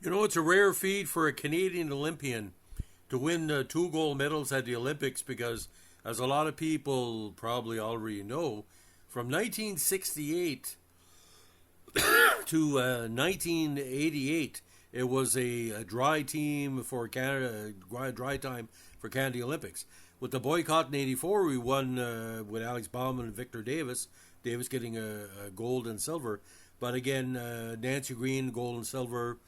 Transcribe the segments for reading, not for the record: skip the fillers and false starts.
You know, it's a rare feat for a Canadian Olympian to win two gold medals at the Olympics because, as a lot of people probably already know, from 1968 to 1988, it was a dry team for Canada, dry time for Canada Olympics. With the boycott in '84, we won with Alex Bauman and Victor Davis. Davis getting a gold and silver, but again, Nancy Green gold and silver,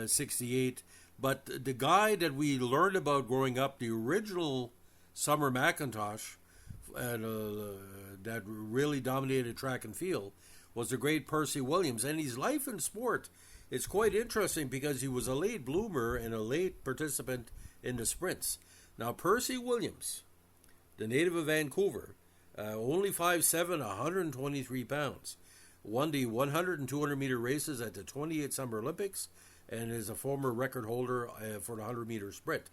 '68. But the guy that we learned about growing up, the original Summer McIntosh, that really dominated track and field, was the great Percy Williams. And his life in sport is quite interesting because he was a late bloomer and a late participant in the sprints. Now, Percy Williams, the native of Vancouver, only 5'7", 123 pounds, won the 100 and 200 meter races at the 28 Summer Olympics and is a former record holder for the 100 meter sprint.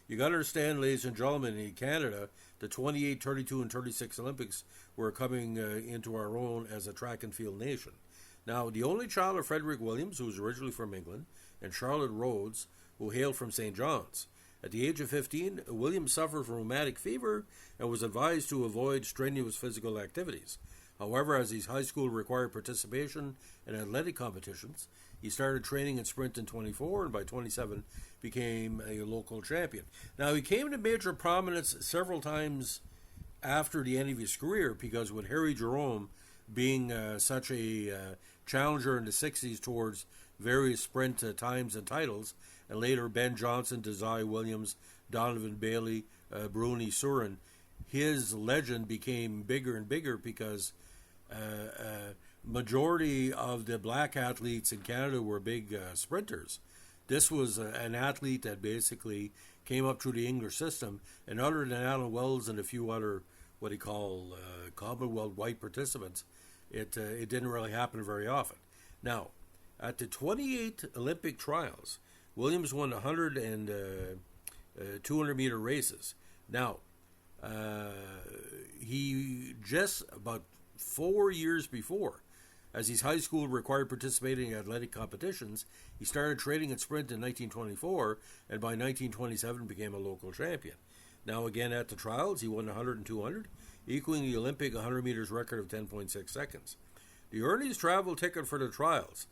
You got to understand, ladies and gentlemen, in Canada, the 28, 32, and 36 Olympics were coming into our own as a track and field nation. Now, the only child of Frederick Williams, who was originally from England, and Charlotte Rhodes, who hailed from St. John's. At the age of 15, Williams suffered from rheumatic fever and was advised to avoid strenuous physical activities. However, as his high school required participation in athletic competitions, he started training in sprint in 24 and by 27 became a local champion. Now, he came to major prominence several times after the end of his career because with Harry Jerome being such a challenger in the 60s towards various sprint times and titles, and later Ben Johnson, Desai Williams, Donovan Bailey, Bruni Surin, his legend became bigger and bigger because majority of the black athletes in Canada were big sprinters. This was an athlete that basically came up through the English system, and other than Alan Wells and a few other what he called Commonwealth white participants, it didn't really happen very often. Now, at the 28 Olympic trials, Williams won 100 and 200 meter races. Now, he just about 4 years before, as his high school required participating in athletic competitions, he started training in sprint in 1924 and by 1927 became a local champion. Now again at the trials, he won 100 and 200, equaling the Olympic 100 meters record of 10.6 seconds. The earliest travel ticket for the trials,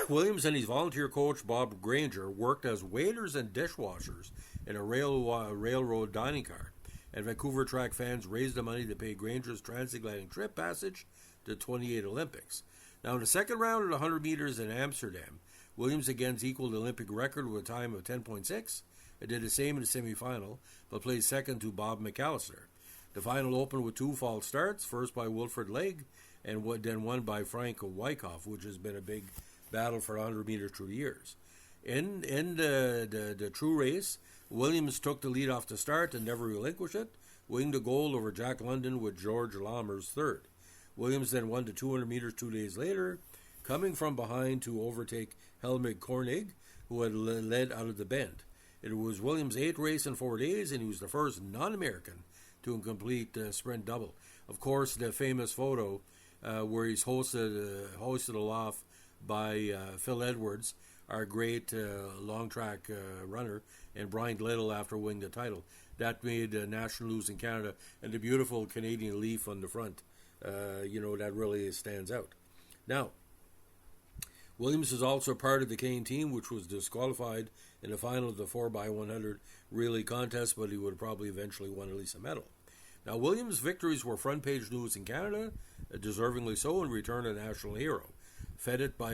Williams and his volunteer coach Bob Granger worked as waiters and dishwashers in a railroad dining car, and Vancouver track fans raised the money to pay Granger's transatlantic trip passage to 28 Olympics. Now in the second round of the 100 meters in Amsterdam, Williams again equaled the Olympic record with a time of 10.6 and did the same in the semifinal, but placed second to Bob McAllister. The final opened with two false starts, first by Wilfred Legg and then won by Frank Wyckoff, which has been a big battle for 100 meters through the years. In the true race, Williams took the lead off the start and never relinquished it, winning the gold over Jack London with George Lammers third. Williams then won the 200 meters 2 days later, coming from behind to overtake Helmut Kornig, who had led out of the bend. It was Williams' 8th race in 4 days, and he was the first non-American to complete the sprint double. Of course, the famous photo where he's hoisted aloft by Phil Edwards, our great long track runner, and Brian Little after winning the title. That made national news in Canada, and the beautiful Canadian leaf on the front, that really stands out. Now, Williams is also part of the Canadian team, which was disqualified in the final of the 4x100 relay contest, but he would have probably eventually won at least a medal. Now, Williams' victories were front-page news in Canada, deservingly so, and returned a national hero, feted by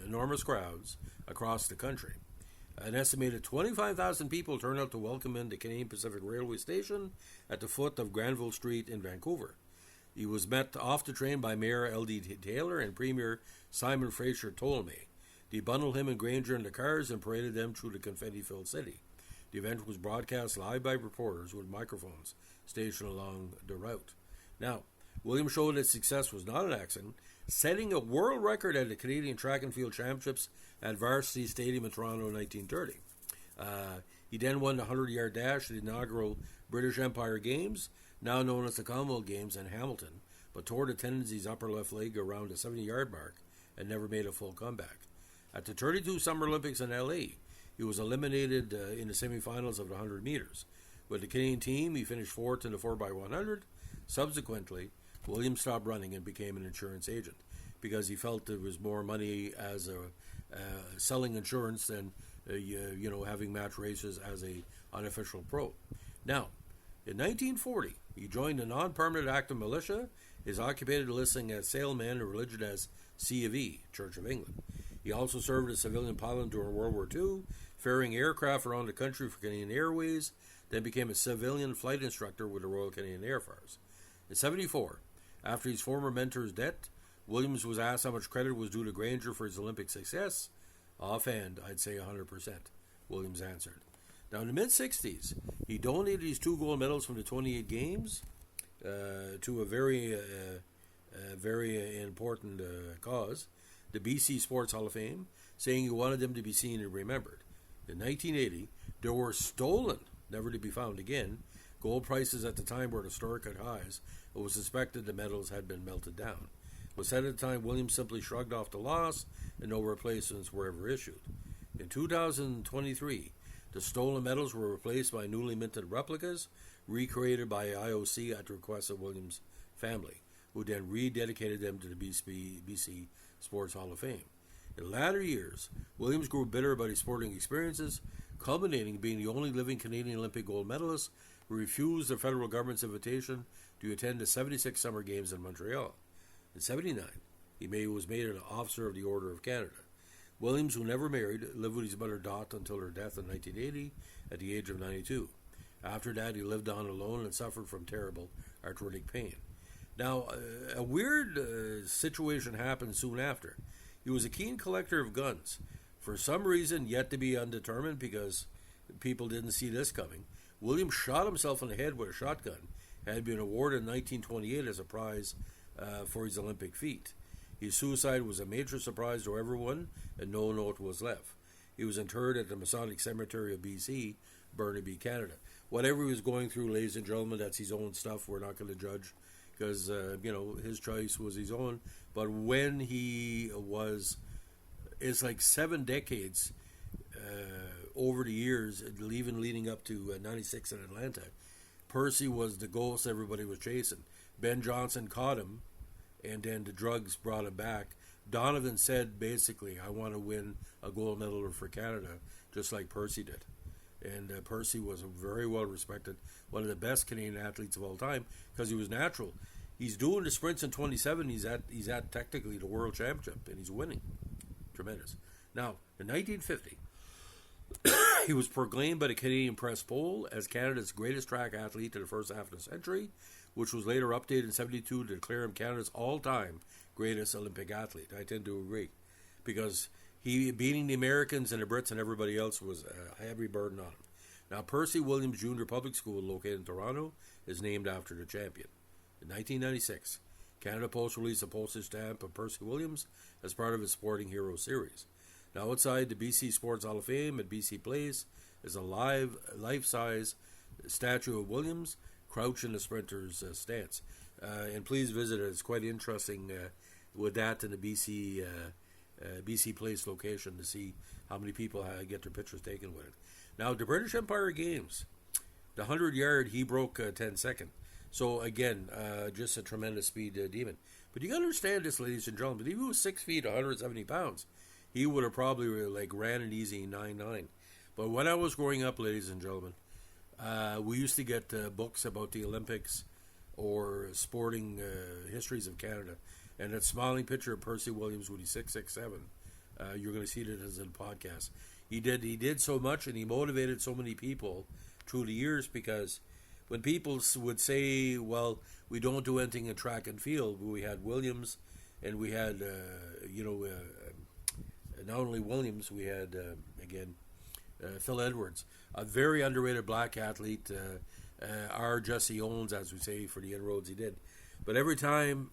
enormous crowds across the country. An estimated 25,000 people turned out to welcome him to Canadian Pacific Railway Station at the foot of Granville Street in Vancouver. He was met off the train by Mayor L.D. Taylor and Premier Simon Fraser Ptolemy. They bundled him and Granger in the cars and paraded them through the confetti-filled city. The event was broadcast live by reporters with microphones stationed along the route. Now, Williams showed that success was not an accident, setting a world record at the Canadian Track and Field Championships at Varsity Stadium in Toronto in 1930. He then won the 100-yard dash at the inaugural British Empire Games, now known as the Commonwealth Games, in Hamilton, but tore the tendons of his upper left leg around the 70-yard mark and never made a full comeback. At the 32 Summer Olympics in LA, he was eliminated in the semifinals of the 100 meters. With the Canadian team, he finished fourth in the 4x100. Subsequently, Williams stopped running and became an insurance agent because he felt there was more money as selling insurance than having match races as a unofficial pro. Now, in 1940, he joined a non-permanent active militia. His occupational listing as sailman and religion as C of E, Church of England. He also served as civilian pilot during World War II, ferrying aircraft around the country for Canadian Airways, then became a civilian flight instructor with the Royal Canadian Air Force. In 1974, after his former mentor's death, Williams was asked how much credit was due to Granger for his Olympic success. Offhand, I'd say 100%, Williams answered. Now, in the mid-60s, he donated his 2 gold medals from the 28 Games to a very important cause, the BC Sports Hall of Fame, saying he wanted them to be seen and remembered. In 1980, there were stolen, never to be found again. Gold prices at the time were at historic highs. It was suspected the medals had been melted down. It was said at the time Williams simply shrugged off the loss and no replacements were ever issued. In 2023, the stolen medals were replaced by newly minted replicas recreated by IOC at the request of Williams' family, who then rededicated them to the BC Sports Hall of Fame. In latter years, Williams grew bitter about his sporting experiences, culminating in being the only living Canadian Olympic gold medalist who refused the federal government's invitation to attend the 76 Summer Games in Montreal. In 1979, he was made an officer of the Order of Canada. Williams, who never married, lived with his mother Dot until her death in 1980 at the age of 92. After that, he lived on alone and suffered from terrible arthritic pain. Now, a weird situation happened soon after. He was a keen collector of guns. For some reason, yet to be undetermined, because people didn't see this coming, Williams shot himself in the head with a shotgun. Had been awarded in 1928 as a prize for his Olympic feat. His suicide was a major surprise to everyone, and no note was left. He was interred at the Masonic Cemetery of BC, Burnaby, Canada. Whatever he was going through, ladies and gentlemen, that's his own stuff. We're not going to judge because, his choice was his own. But when he was, it's like 7 decades over the years, even leading up to 96 in Atlanta, Percy was the ghost everybody was chasing. Ben Johnson caught him, and then the drugs brought him back. Donovan said, basically, I want to win a gold medal for Canada, just like Percy did. And Percy was very well respected, one of the best Canadian athletes of all time, because he was natural. He's doing the sprints in 27. He's at technically the world championship, and he's winning. Tremendous. Now, in 1950, he was proclaimed by the Canadian Press poll as Canada's greatest track athlete in the first half of the century, which was later updated in 1972 to declare him Canada's all-time greatest Olympic athlete. I tend to agree, because he beating the Americans and the Brits and everybody else was a heavy burden on him. Now, Percy Williams Junior Public School, located in Toronto, is named after the champion. In 1996, Canada Post released a postage stamp of Percy Williams as part of its Sporting Hero series. Now, outside the BC Sports Hall of Fame at BC Place is a life-size statue of Williams crouched in the sprinter's stance. And please visit it. It's quite interesting with that in the BC Place location to see how many people get their pictures taken with it. Now, the British Empire Games, the 100-yard, he broke 10-second. So, again, just a tremendous speed demon. But you got to understand this, ladies and gentlemen. If he was 6 feet, 170 pounds, he would have probably ran an easy 9.9. But when I was growing up, ladies and gentlemen, we used to get books about the Olympics or sporting histories of Canada. And that smiling picture of Percy Williams when he's 6'7", you're going to see it as a podcast. He did so much, and he motivated so many people through the years, because when people would say, well, we don't do anything in track and field, we had Williams, and we had, not only Williams, we had, Phil Edwards, a very underrated black athlete, our Jesse Owens, as we say, for the inroads he did. But every time,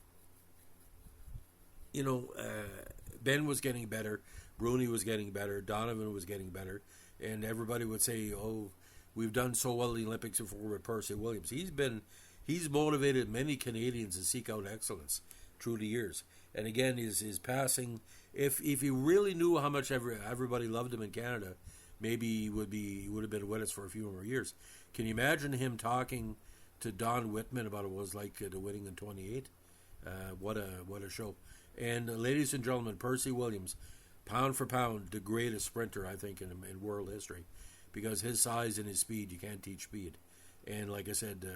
Ben was getting better, Rooney was getting better, Donovan was getting better, and everybody would say, oh, we've done so well in the Olympics before with Percy Williams. He's motivated many Canadians to seek out excellence through the years. And again, his passing if he really knew how much everybody loved him in Canada, maybe he would have been with us for a few more years. Can you imagine him talking to Don Whitman about what it was like to winning in '28? What a show! And ladies and gentlemen, Percy Williams, pound for pound, the greatest sprinter I think in world history, because his size and his speed, you can't teach speed. And like I said,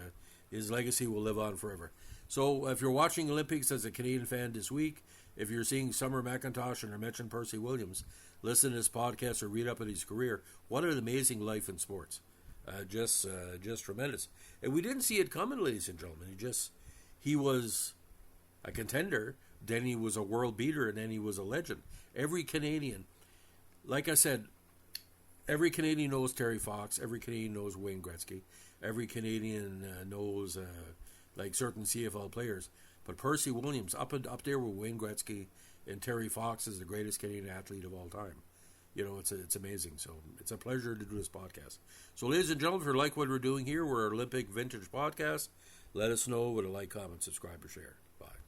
his legacy will live on forever. So if you're watching Olympics as a Canadian fan this week, if you're seeing Summer McIntosh and I mentioned Percy Williams, listen to his podcast or read up on his career. What an amazing life in sports. Just tremendous. And we didn't see it coming, ladies and gentlemen. He was a contender, then he was a world beater, and then he was a legend. Every Canadian, like I said, every Canadian knows Terry Fox, every Canadian knows Wayne Gretzky, every Canadian knows like certain CFL players. But Percy Williams, up there with Wayne Gretzky and Terry Fox, is the greatest Canadian athlete of all time. You know, it's amazing. So it's a pleasure to do this podcast. So ladies and gentlemen, if you like what we're doing here, we're an Olympic Vintage Podcast. Let us know with a like, comment, subscribe, or share. Bye.